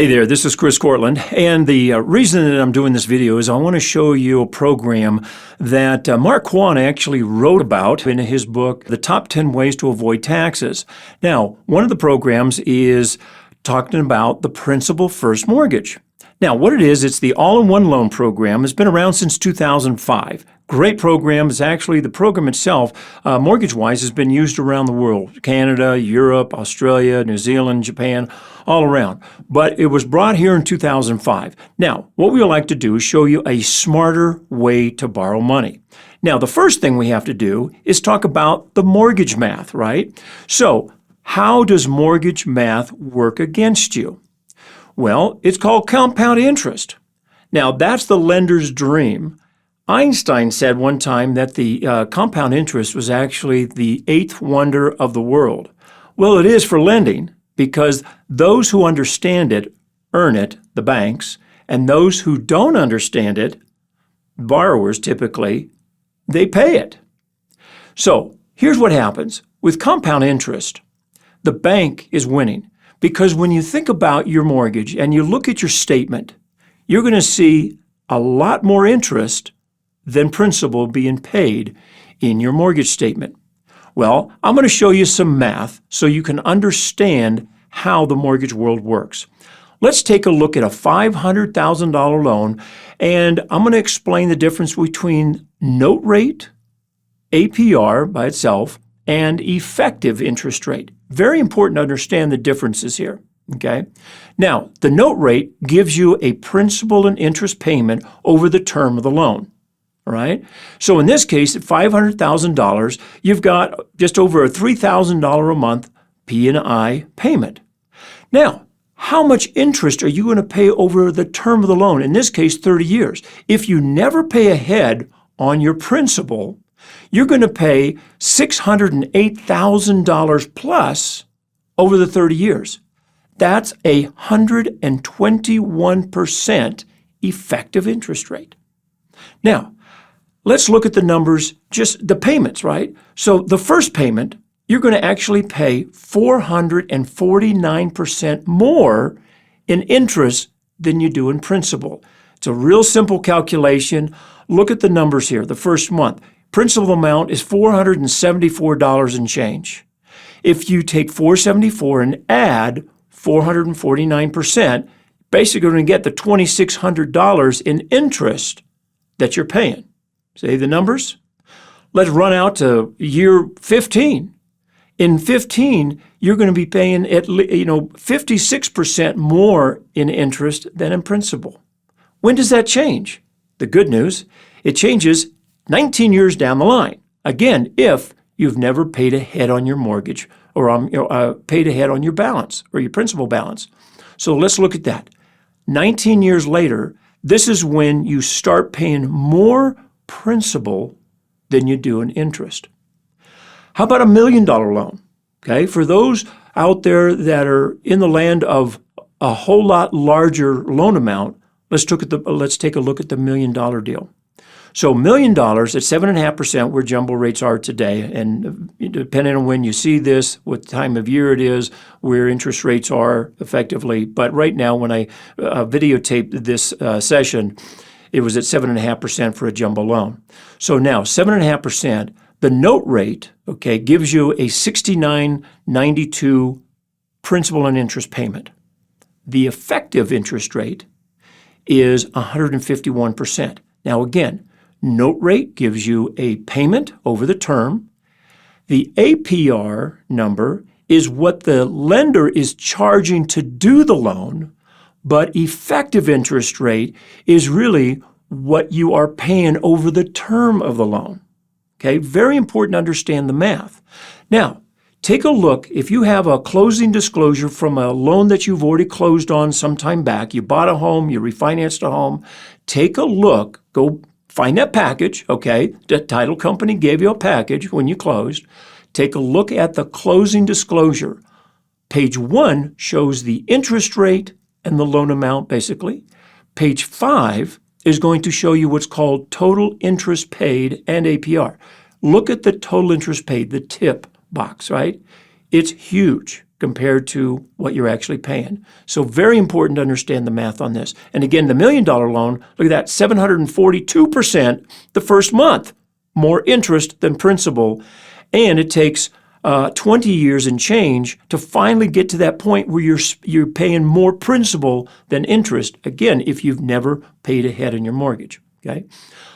Hey there, this is Chris Cortland, and the reason that I'm doing this video is I want to show you a program that Mark Quann actually wrote about in his book, The Top 10 Ways to Avoid Taxes. Now, one of the programs is talking about the Principal First Mortgage. Now, what it is, it's the all-in-one loan program. It's been around since 2005. Great program. It's actually, the program itself, mortgage-wise, has been used around the world. Canada, Europe, Australia, New Zealand, Japan, all around. But it was brought here in 2005. Now, what we would like to do is show you a smarter way to borrow money. Now, the first thing we have to do is talk about the mortgage math, right? So, how does mortgage math work against you? Well, it's called compound interest. Now, that's the lender's dream. Einstein said one time that the compound interest was actually the eighth wonder of the world. Well, it is for lending because those who understand it earn it, the banks, and those who don't understand it, borrowers typically, they pay it. So here's what happens. With compound interest, the bank is winning. Because when you think about your mortgage and you look at your statement, you're going to see a lot more interest than principal being paid in your mortgage statement. Well, I'm going to show you some math so you can understand how the mortgage world works. Let's take a look at a $500,000 loan, and I'm going to explain the difference between note rate, APR by itself, and effective interest rate. Very important to understand the differences here, okay? Now, the note rate gives you a principal and interest payment over the term of the loan, all right? So in this case, at $500,000, you've got just over a $3,000 a month P&I payment. Now, how much interest are you going to pay over the term of the loan? In this case, 30 years. If you never pay ahead on your principal, you're going to pay $608,000 plus over the 30 years. That's 121% effective interest rate. Now, let's look at the numbers, just the payments, right? So the first payment, you're going to actually pay 449% more in interest than you do in principal. It's a real simple calculation. Look at the numbers here. The first month, principal amount is $474 and change. If you take $474 and add 449%, basically you're going to get the $2,600 in interest that you're paying. See the numbers? Let's run out to year 15. In 15, you're going to be paying 56% more in interest than in principal. When does that change? The good news, it changes 19 years down the line. Again, if you've never paid ahead on your mortgage or paid ahead on your balance or your principal balance. So let's look at that. 19 years later, this is when you start paying more principal than you do in interest. How about $1 million loan? Okay, for those out there that are in the land of a whole lot larger loan amount, let's take a look at the $1 million deal. So $1 million at 7.5%, where jumbo rates are today, and depending on when you see this, what time of year it is, where interest rates are effectively. But right now, when I videotaped this session, it was at 7.5% for a jumbo loan. So now 7.5%, the note rate, okay, gives you a $69.92 principal and interest payment. The effective interest rate is 151%. Now again, note rate gives you a payment over the term. The APR number is what the lender is charging to do the loan, but effective interest rate is really what you are paying over the term of the loan. Okay, very important to understand the math. Now, take a look. If you have a closing disclosure from a loan that you've already closed on some time back, you bought a home, you refinanced a home, take a look, go find that package, okay? The title company gave you a package when you closed. Take a look at the closing disclosure. Page 1 shows the interest rate and the loan amount, basically. Page 5 is going to show you what's called total interest paid and APR. Look at the total interest paid, the tip box, right? It's huge. compared to what you're actually paying. So very important to understand the math on this. And again, the $1 million loan, look at that, 742% the first month, more interest than principal. And it takes 20 years and change to finally get to that point where you're paying more principal than interest, again, if you've never paid ahead in your mortgage, okay?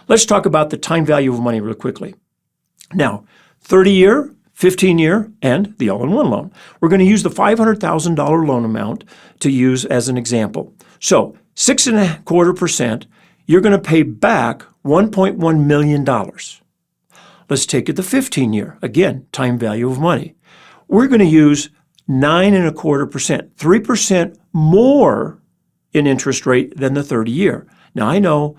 Let's talk about the time value of money real quickly. Now, 30-year, 15-year, and the all-in-one loan. We're going to use the $500,000 loan amount to use as an example. So 6.25%, you're going to pay back $1.1 million. Let's take it the 15-year. Again, time value of money. We're going to use 9.25%, 3% more in interest rate than the 30-year. Now, I know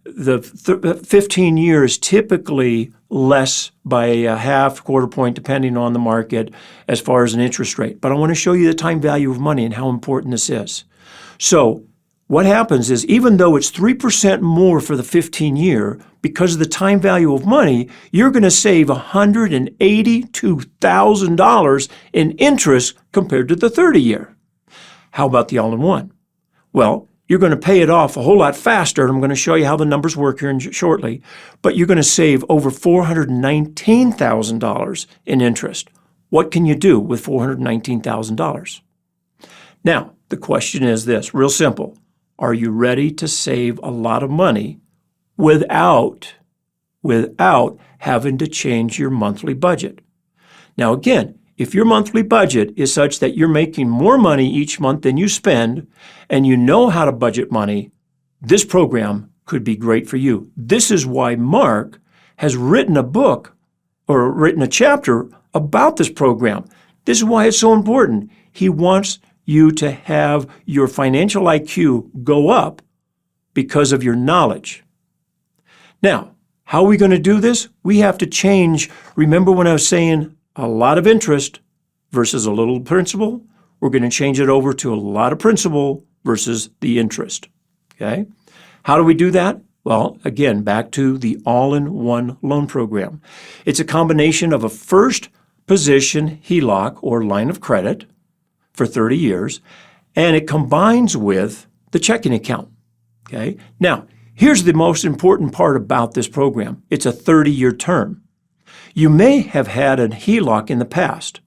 the 15 years typically less by a half, quarter point, depending on the market as far as an interest rate. But I want to show you the time value of money and how important this is. So what happens is, even though it's 3% more for the 15-year, because of the time value of money, you're going to save $182,000 in interest compared to the 30-year. How about the all-in-one? Well, you're going to pay it off a whole lot faster, and I'm going to show you how the numbers work here shortly, but you're going to save over $419,000 in interest. What can you do with $419,000? Now, the question is this, real simple. Are you ready to save a lot of money without having to change your monthly budget? Now, again, if your monthly budget is such that you're making more money each month than you spend, and you know how to budget money, this program could be great for you. This is why Mark has written a book or written a chapter about this program. This is why it's so important. He wants you to have your financial IQ go up because of your knowledge. Now, how are we going to do this? We have to change. Remember when I was saying a lot of interest versus a little principal? We're going to change it over to a lot of principal versus the interest, okay? How do we do that? Well, again, back to the all-in-one loan program. It's a combination of a first position HELOC or line of credit for 30 years, and it combines with the checking account, okay? Now, here's the most important part about this program. It's a 30-year term. You may have had a HELOC in the past.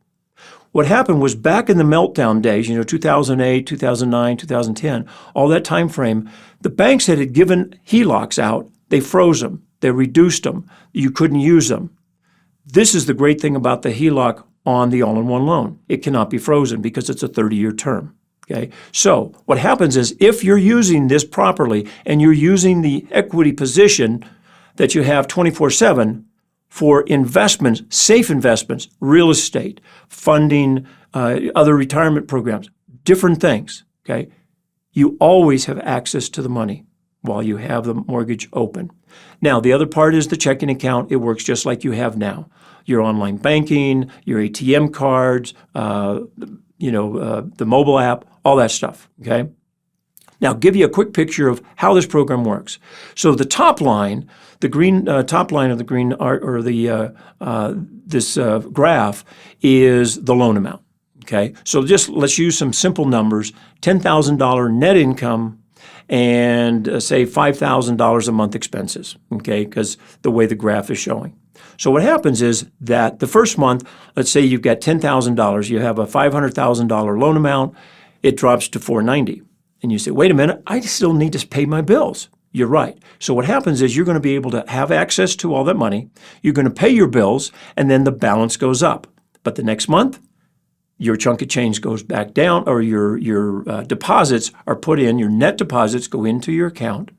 What happened was back in the meltdown days, 2008, 2009, 2010, all that time frame, the banks that had given HELOCs out, they froze them, they reduced them, you couldn't use them. This is the great thing about the HELOC on the all-in-one loan. It cannot be frozen because it's a 30-year term. Okay? So what happens is, if you're using this properly and you're using the equity position that you have 24/7 for investments, safe investments, real estate, funding, other retirement programs, different things, okay? You always have access to the money while you have the mortgage open. Now, the other part is the checking account. It works just like you have now. Your online banking, your ATM cards, the mobile app, all that stuff, okay? Now, give you a quick picture of how this program works. So the top line, the green top line of the green art, or this graph is the loan amount. Okay, so just let's use some simple numbers: $10,000 net income, and say $5,000 a month expenses. Okay, because the way the graph is showing. So what happens is that the first month, let's say you've got $10,000, you have a $500,000 loan amount, it drops to $490. And you say, wait a minute, I still need to pay my bills. You're right. So what happens is you're going to be able to have access to all that money, you're going to pay your bills, and then the balance goes up. But the next month, your chunk of change goes back down, or your deposits are put in, your net deposits go into your account,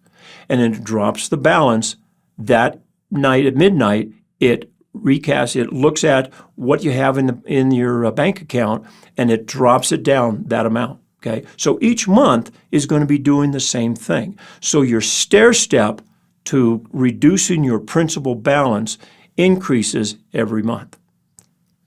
and then it drops the balance. That night at midnight, it recasts, it looks at what you have in your bank account, and it drops it down that amount. Okay, so each month is going to be doing the same thing. So your stair step to reducing your principal balance increases every month.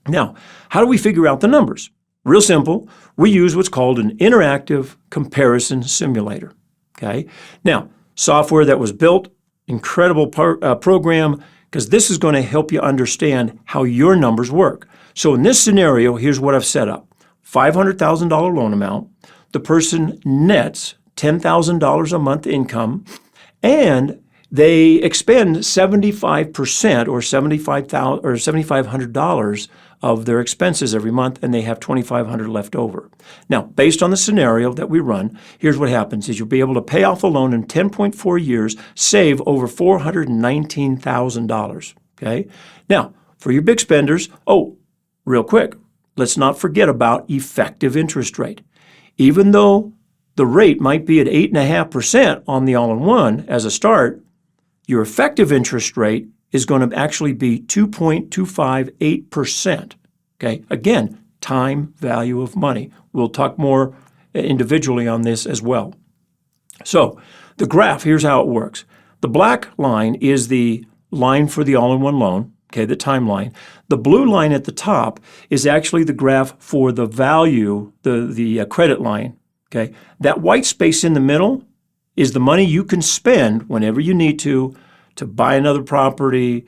Now, how do we figure out the numbers? Real simple. We use what's called an interactive comparison simulator. Okay, now software that was built, incredible program, because this is going to help you understand how your numbers work. So in this scenario, here's what I've set up. $500,000 loan amount. The person nets $10,000 a month income, and they expend 75% or $7,500 of their expenses every month, and they have $2,500 left over. Now, based on the scenario that we run, here's what happens: is you'll be able to pay off the loan in 10.4 years, save over $419,000. Okay. Now, for your big spenders, real quick, let's not forget about effective interest rate. Even though the rate might be at 8.5% on the all-in-one as a start, your effective interest rate is going to actually be 2.258%. Okay, again, time value of money. We'll talk more individually on this as well. So the graph, here's how it works. The black line is the line for the all-in-one loan, okay, the timeline. The blue line at the top is actually the graph for the value, the credit line, okay. That white space in the middle is the money you can spend whenever you need to buy another property,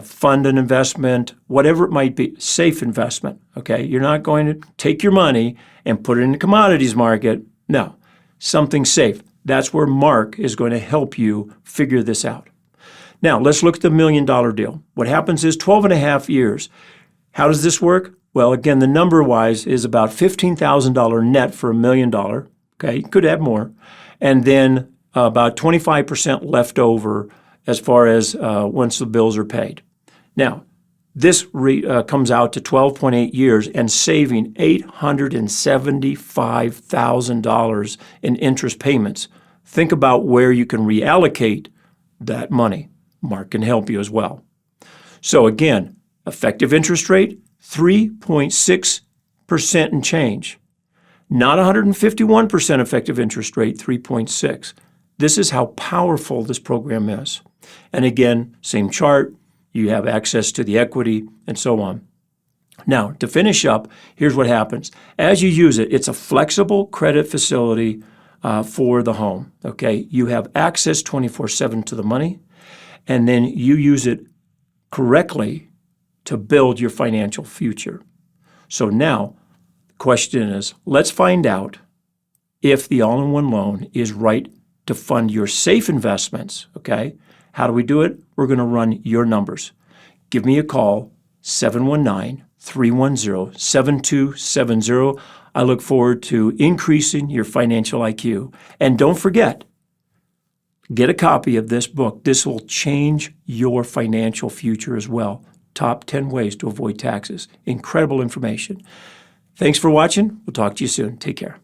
fund an investment, whatever it might be, safe investment, okay? You're not going to take your money and put it in the commodities market. No, something safe. That's where Mark is going to help you figure this out. Now, let's look at the $1 million deal. What happens is 12 and a half years. How does this work? Well, again, the number-wise is about $15,000 net for $1 million, okay? You could have more. And then about 25% left over as far as once the bills are paid. Now, this comes out to 12.8 years and saving $875,000 in interest payments. Think about where you can reallocate that money. Mark can help you as well. So again, effective interest rate, 3.6% and change. Not 151% effective interest rate, 3.6. This is how powerful this program is. And again, same chart, you have access to the equity and so on. Now, to finish up, here's what happens. As you use it, it's a flexible credit facility for the home, okay? You have access 24/7 to the money, and then you use it correctly to build your financial future. So now, the question is, let's find out if the all-in-one loan is right to fund your safe investments, okay? How do we do it? We're going to run your numbers. Give me a call, 719-310-7270. I look forward to increasing your financial IQ. And don't forget, get a copy of this book. This will change your financial future as well. Top 10 ways to avoid taxes. Incredible information. Thanks for watching. We'll talk to you soon. Take care.